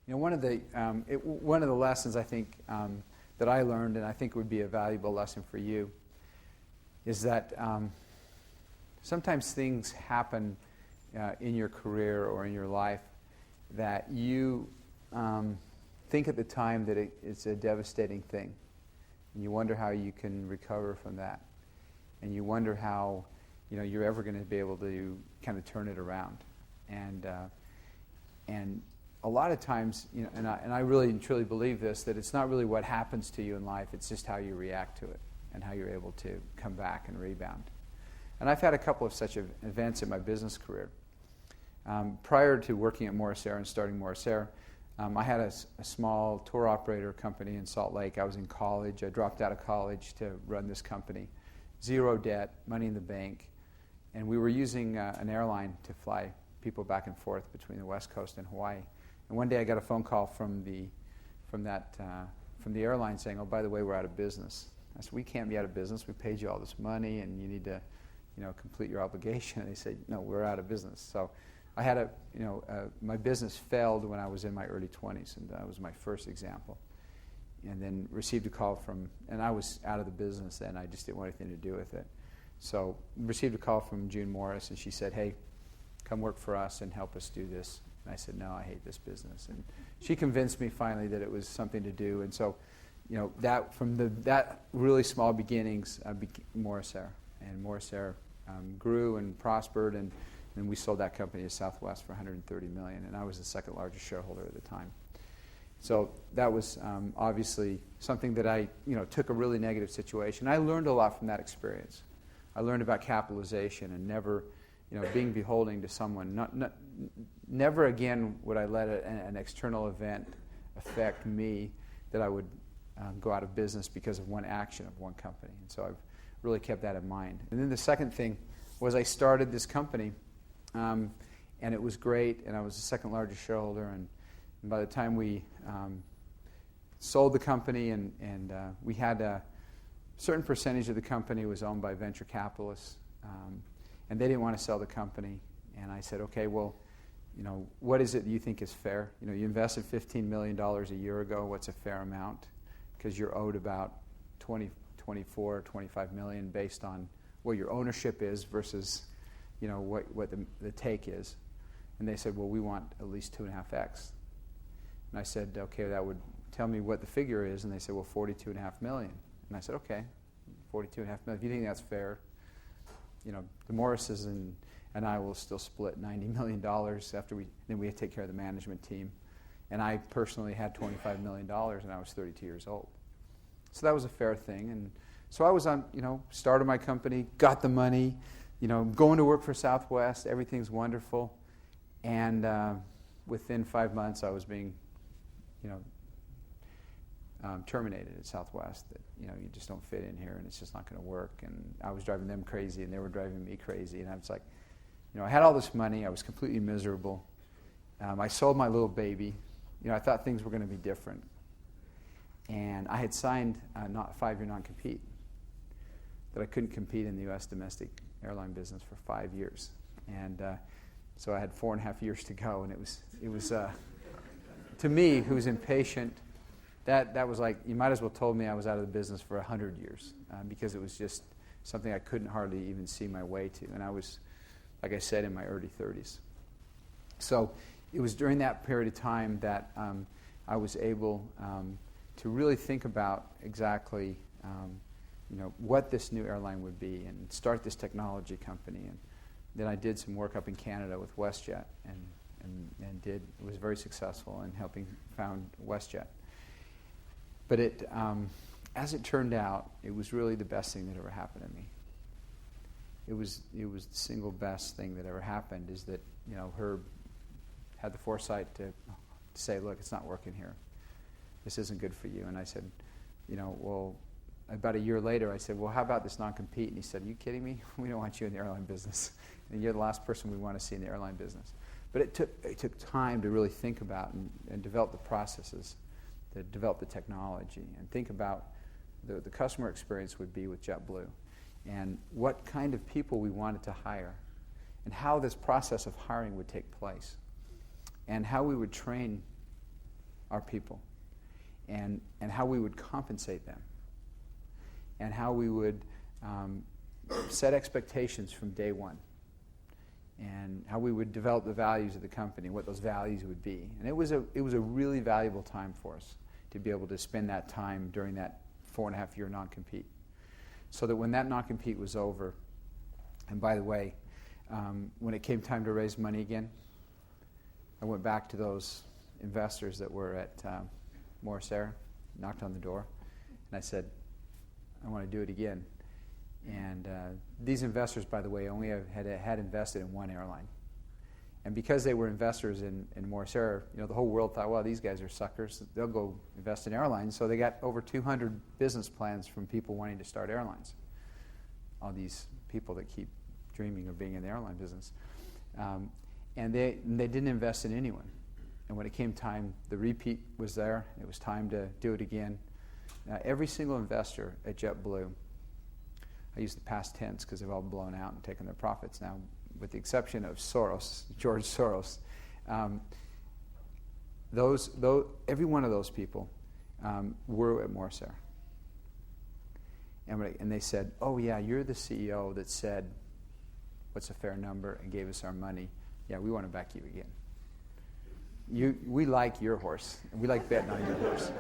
One of the lessons I think that I learned, and I think would be a valuable lesson for you, is that sometimes things happen in your career or in your life that you think at the time that it's a devastating thing. And you wonder how you can recover from that. And you wonder how you're ever going to be able to kind of turn it around. And a lot of times, and I really and truly believe this, that it's not really what happens to you in life, it's just how you react to it and how you're able to come back and rebound. And I've had a couple of such events in my business career. Prior to working at Morris Air and starting Morris Air, I had a small tour operator company in Salt Lake. I was in college. I dropped out of college to run this company. Zero debt, money in the bank. And we were using an airline to fly people back and forth between the West Coast and Hawaii. And one day I got a phone call from the airline saying, "Oh, by the way, we're out of business." I said, "We can't be out of business. We paid you all this money, and you need to, complete your obligation." And they said, "No, we're out of business." So I had my business failed when I was in my early 20s, and that was my first example. And then received a call and I was out of the business then. I just didn't want anything to do with it. So received a call from June Morris, and she said, "Hey, come work for us and help us do this." And I said, "No, I hate this business." And she convinced me finally that it was something to do. And so, that really small beginnings, Morris Air. And Morris Air grew and prospered, and we sold that company to Southwest for $130 million. And I was the second largest shareholder at the time. So that was obviously something that I, took a really negative situation. I learned a lot from that experience. I learned about capitalization and never, being beholden to someone. Never again would I let an external event affect me that I would go out of business because of one action of one company. And so I've really kept that in mind. And then the second thing was I started this company, and it was great, and I was the second largest shareholder. And by the time we sold the company, and we had a certain percentage of the company was owned by venture capitalists, and they didn't want to sell the company. And I said, "Okay, well, what is it you think is fair? You invested $15 million a year ago. What's a fair amount? Because you're owed about 24, 25 million based on what your ownership is versus, what the take is." And they said, "Well, we want at least 2.5x." And I said, "Okay, that would tell me what the figure is." And they said, "Well, 42.5 million." And I said, "Okay, 42.5 million. If you think that's fair, the Morrises and I will still split $90 million after then we take care of the management team." And I personally had $25 million, and I was 32 years old. So that was a fair thing. And so I was on, started my company, got the money, going to work for Southwest. Everything's wonderful. And within 5 months, I was being, terminated at Southwest. That, you just don't fit in here, and it's just not going to work. And I was driving them crazy, and they were driving me crazy. And I was like, I had all this money. I was completely miserable. I sold my little baby. I thought things were going to be different. And I had signed a 5-year non-compete that I couldn't compete in the U.S. domestic airline business for 5 years. And so I had 4.5 years to go. And it was to me, who was impatient, that was like, you might as well told me I was out of the business for 100 years because it was just something I couldn't hardly even see my way to. And I was, like I said, in my early 30s. So it was during that period of time that I was able to really think about exactly what this new airline would be and start this technology company. And then I did some work up in Canada with WestJet and was very successful in helping found WestJet. But as it turned out, it was really the best thing that ever happened to me. It was the single best thing that ever happened is that, Herb had the foresight to say, "Look, it's not working here. This isn't good for you." And I said, well, about a year later, I said, "Well, how about this non-compete?" And he said, "Are you kidding me? We don't want you in the airline business. And you're the last person we want to see in the airline business." But it took time to really think about and develop the processes, to develop the technology, and think about the customer experience would be with JetBlue, and what kind of people we wanted to hire, and how this process of hiring would take place, and how we would train our people, and how we would compensate them, and how we would set expectations from day one, and how we would develop the values of the company, what those values would be. And it was a really valuable time for us to be able to spend that time during that 4.5-year non-compete. So that when that non-compete was over, and by the way, when it came time to raise money again, I went back to those investors that were at Morris-Air, knocked on the door, and I said, I want to do it again. And these investors, by the way, only had invested in one airline. And because they were investors in Morris-Air, the whole world thought, well, these guys are suckers. They'll go invest in airlines. So they got over 200 business plans from people wanting to start airlines. All these people that keep dreaming of being in the airline business. And they didn't invest in anyone. And when it came time, the repeat was there. It was time to do it again. Every single investor at JetBlue, I use the past tense because they've all blown out and taken their profits now, with the exception of George Soros. Every one of those people were at Morris-Air. And they said, oh yeah, you're the CEO that said, what's a fair number, and gave us our money. Yeah, we want to back you again. We like your horse, and we like betting on your horse.